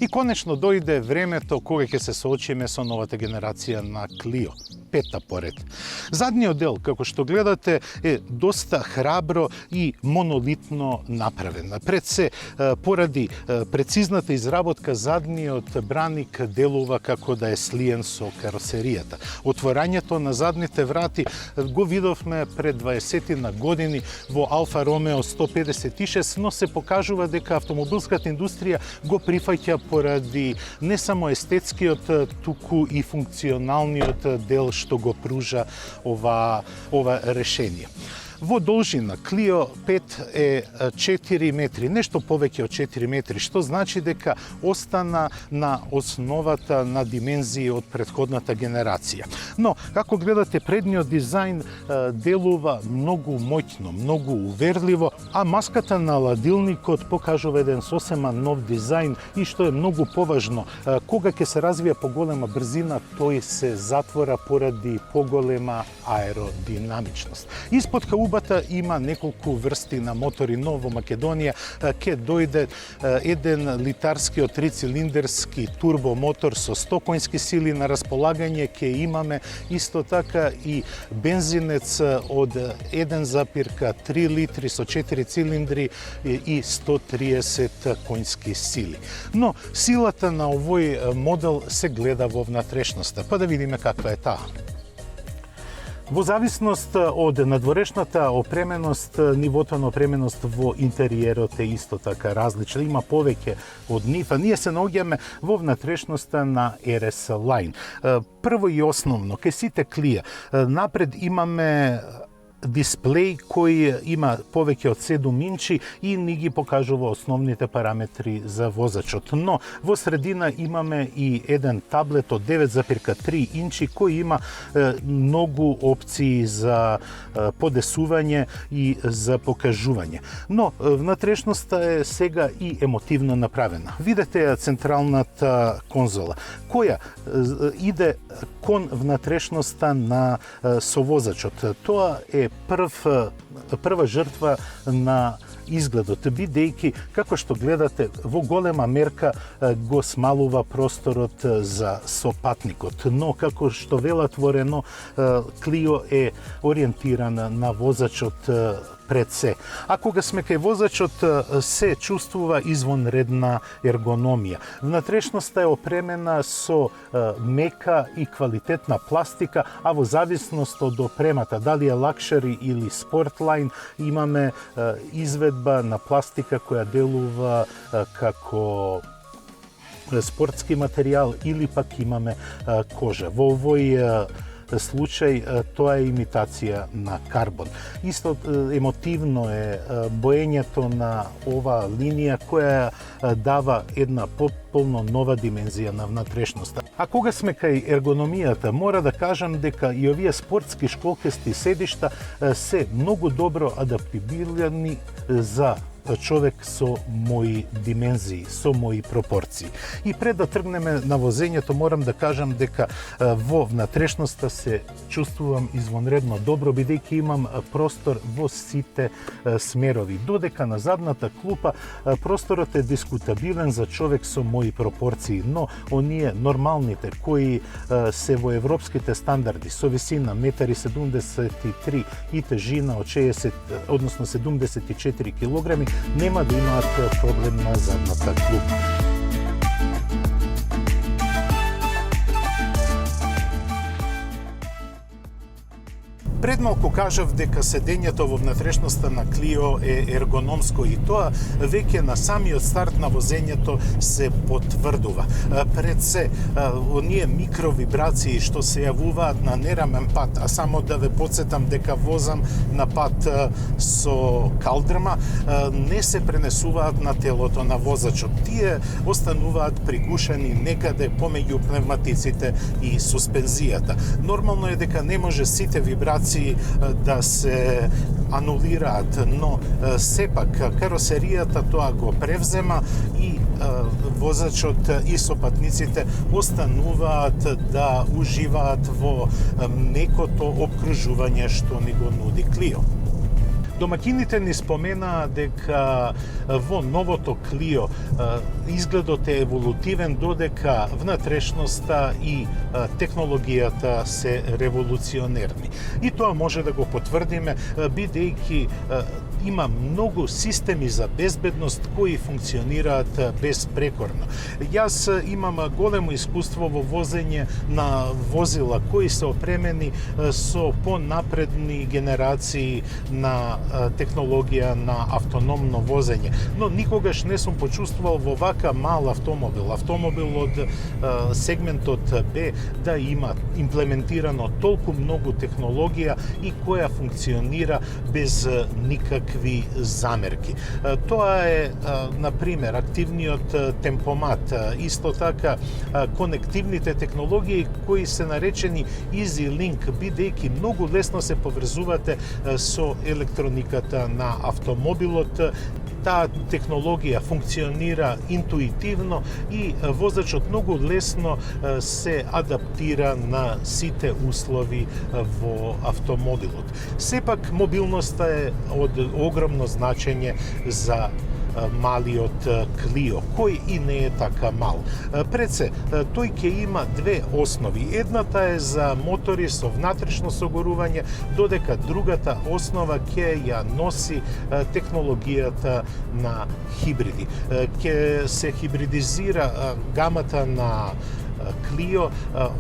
И конечно дојде времето кога ќе се соочиме со новата генерација на Clio, пета поред. Задниот дел, како што гледате, е доста храбро и монолитно направен. Пред се, поради прецизната изработка, задниот браник делува како да е слиен со каросеријата. Отворањето на задните врати го видовме пред 20 на години во Алфа Ромео 156, но се покажува дека автомобилската индустрија го прифаќа поради не само естетскиот, туку и функционалниот дел што го пружа ова решение. Во должина Clio 5 е 4 метри, нешто повеќе од 4 метри, што значи дека остана на основата на димензии од претходната генерација. Но, како гледате, предниот дизајн делува многу моќно, многу уверливо, а маската на ладилникот покажува еден сосема нов дизајн и што е многу поважно, кога ќе се развија поголема брзина, тој се затвора поради поголема аеродинамичност. Испод хаубата има неколку врсти на мотори, но во Македонија ќе дојде еден литарски трицилиндерски турбомотор со 100 конски сили на располагање, ќе имаме исто така и бензинец од 1,3 литри со 4 цилиндри и 130 конски сили. Но силата на овој модел се гледа во внатрешноста, па да видиме каква е таа. Во зависност од надворешната опременост, нивото на опременост во интериерот е исто така различно. Има повеќе од нив, а ние се наоѓаме во внатрешноста на RS Line. Прво и основно, кај сите Clio, напред имаме дисплеј кој има повеќе од 7 инчи и ни ги покажува основните параметри за возачот. Но во средина имаме и еден таблет од 9,3 инчи кој има многу опции за подесување и за покажување. Но внатрешноста е сега и емотивно направена. Видете ја централната конзола, која иде кон внатрешноста на совозачот. Тоа е прва жртва на изгледот, бидејќи, како што гледате, во голема мерка го смалува просторот за сопатникот. Но, како што велат во Рено, Clio е ориентиран на возачот пред се. А кога сме кај возачот, се чувствува извонредна ергономија. Внатрешноста е опремена со мека и квалитетна пластика, а во зависност од опремата, дали е лакшери или спортлайн, имаме изведба на пластика која делува како спортски материјал или пак имаме кожа. Во овој случај тоа е имитација на карбон. Исто емотивно е боењето на ова линија која дава една потполно нова димензија на внатрешноста. А кога сме кај ергономијата, мора да кажам дека и овие спортски школкасти седишта се многу добро адаптибилни за човек со мои димензии, со мои пропорции. И пред да тргнеме на возењето, морам да кажам дека во внатрешноста се чувствувам извонредно добро, бидејќи имам простор во сите смерови. Додека на задната клупа просторот е дискутабилен за човек со мои пропорции, но оние нормалните кои се во европските стандарди со висина 1,73 м и тежина од 60, односно 74 килограми, нема да имаат проблем на задната клупа. Пред малку кажав дека седењето во внатрешноста на Clio е ергономско и тоа веќе на самиот старт на возењето се потврдува. Пред се, оние микровибрации што се јавуваат на нерамен пат, а само да ве подсетам дека возам на пат со калдрма, не се пренесуваат на телото на возачот. Тие остануваат пригушени некаде помеѓу пневматиците и суспензијата. Нормално е дека не може сите вибрации да се анулираат, но сепак каросеријата тоа го превзема и возачот и сопатниците остануваат да уживаат во некото опкружување што ни го нуди Clio. Домакините ни споменаа дека во новото Clio изгледот е еволутивен, додека внатрешноста и технологијата се револуционерни. И тоа може да го потврдиме, бидејќи има многу системи за безбедност кои функционираат безпрекорно. Јас имам големо искуство во возење на возила кои се опремени со понапредни генерации на технологија на автономно возење, но никогаш не сум почувствувал во вака мал автомобил од сегментот Б да има имплементирано толку многу технологија и која функционира без никакви замерки. Тоа е, на пример, активниот темпомат, исто така конективните технологии кои се наречени Easy Link, бидејќи многу лесно се поврзувате со електрониката на автомобилот. Таа технологија функционира интуитивно и возачот многу лесно се адаптира на сите услови во автомобилот. Сепак мобилноста е од огромно значење за малиот Clio, кој и не е така мал. Пред се, тој ќе има две основи. Едната е за мотори со внатрешно согорување, додека другата основа ќе ја носи технологијата на хибриди. Ќе се хибридизира гамата на Clio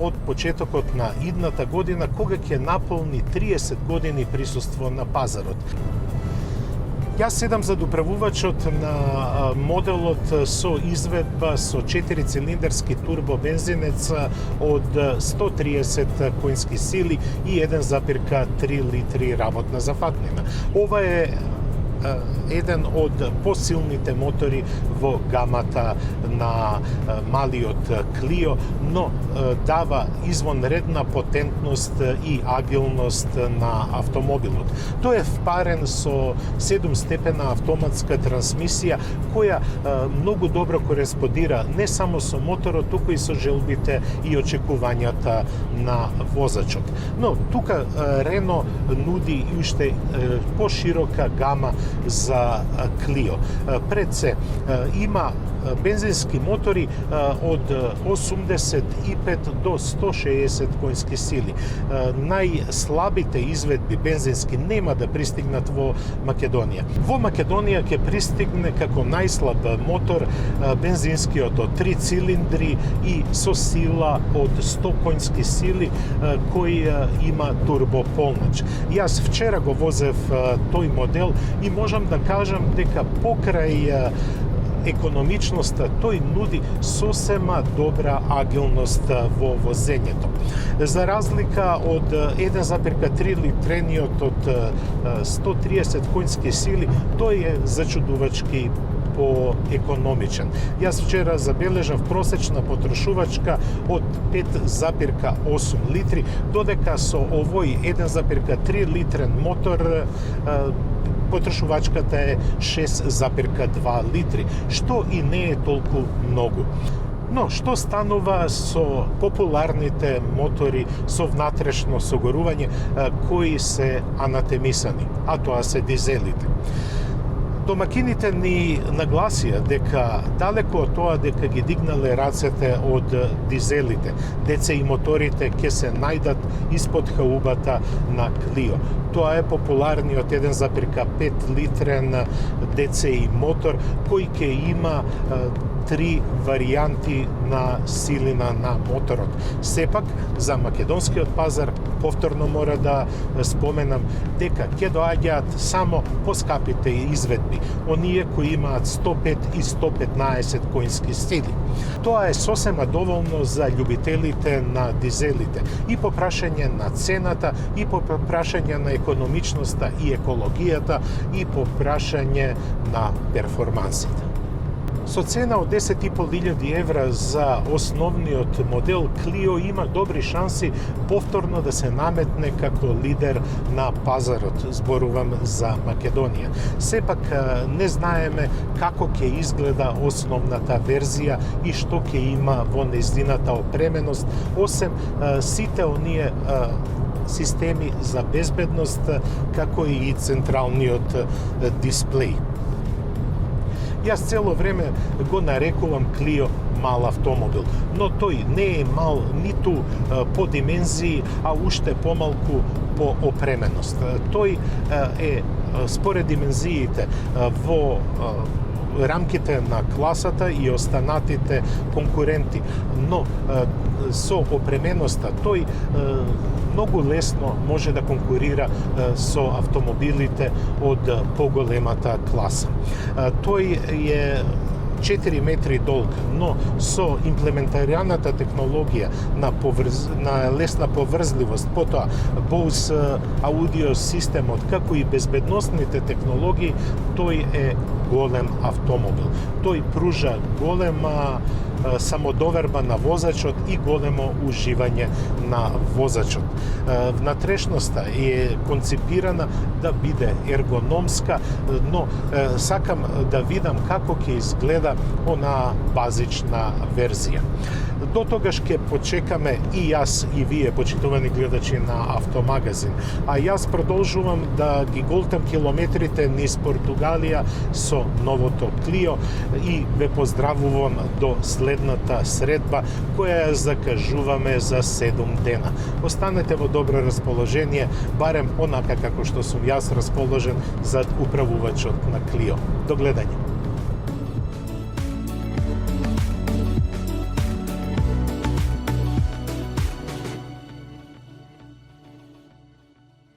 од почетокот на идната година, кога ќе наполни 30 години присуство на пазарот. Јас седам зад управувачот на моделот со изведба со 4-цилиндерски турбобензинец од 130 коњски сили и 1,3 литри работна зафатнина. Ова е еден од посилните мотори во гамата на малиот Clio, но дава извонредна потентност и агилност на автомобилот. Тој е впарен со 7-степена автоматска трансмисија која многу добро кореспондира не само со моторот, туку и со желбите и очекувањата на возачот. Но тука Рено нуди уште поширока гама за Clio. Пред се има бензински мотори од 85 до 160 коњски сили. Најслабите изведби бензински нема да пристигнат во Македонија. Во Македонија ќе пристигне како најслаб мотор бензинскиот од 3 цилиндри и со сила од 100 коњски сили кој има турбополнач. Јас вчера го возев тој модел и можам да кажам дека покрај економичноста тој нуди сосема добра агилност во возењето. За разлика од 1,3 литрениот од 130 коњски сили, тој е зачудувачки поекономичен. Јас вчера забележав просечна потрошувачка од 5,8 литри, додека со овој 1,3 литрен мотор потрошувачката е 6,2 литри, што и не е толку многу. Но што станува со популарните мотори со внатрешно согорување кои се анатемисани, а тоа се дизелите? Домакините ни нагласија дека далеко од тоа дека ги дигнале рацете од дизелите, ДЦ и моторите ќе се најдат испод хаубата на Clio. Тоа е популарниот 1,5 литрен ДЦ мотор кој ќе има 3 варијанти на силина на моторот. Сепак, за македонскиот пазар, повторно мора да споменам дека ќе доаѓаат само поскапите изведби, оние кои имаат 105 и 115 коњски сили. Тоа е сосема доволно за љубителите на дизелите и по прашање на цената, и по прашање на економичноста и екологијата, и по прашање на перформансите. Со цена од 10.500 евра за основниот модел, Clio има добри шанси повторно да се наметне како лидер на пазарот, зборувам за Македонија. Сепак не знаеме како ќе изгледа основната верзија и што ќе има во нејзината опременост, осем сите оние системи за безбедност, како и централниот дисплеј. Јас цело време го нарекувам Клио мал автомобил, но тој не е мал ниту по димензии, а уште помалку по опременост. Тој е според димензиите во рамките на класата и останатите конкуренти, но со опременоста тој многу лесно може да конкурира со автомобилите од поголемата класа. Тој е 4 метри долг, но со имплементираната технологија на лесна поврзливост, потоа Bose аудио системот, како и безбедносните технологии, тој е голем автомобил. Тој пружа голема самодоверба на возачот и големо уживање на возачот. Внатрешноста е концепирана да биде ергономска, но сакам да видам како ќе изгледа она базична верзија. До тогаш ќе почекаме и јас и вие, почитувани гледачи на Автомагазин. А јас продолжувам да ги голтам километрите низ Португалија со новото Клио и ве поздравувам до следната средба, која ја закажуваме за 7 дена. Останете во добро расположение, барем онака како што сум јас расположен за управувачот на Клио. До гледање.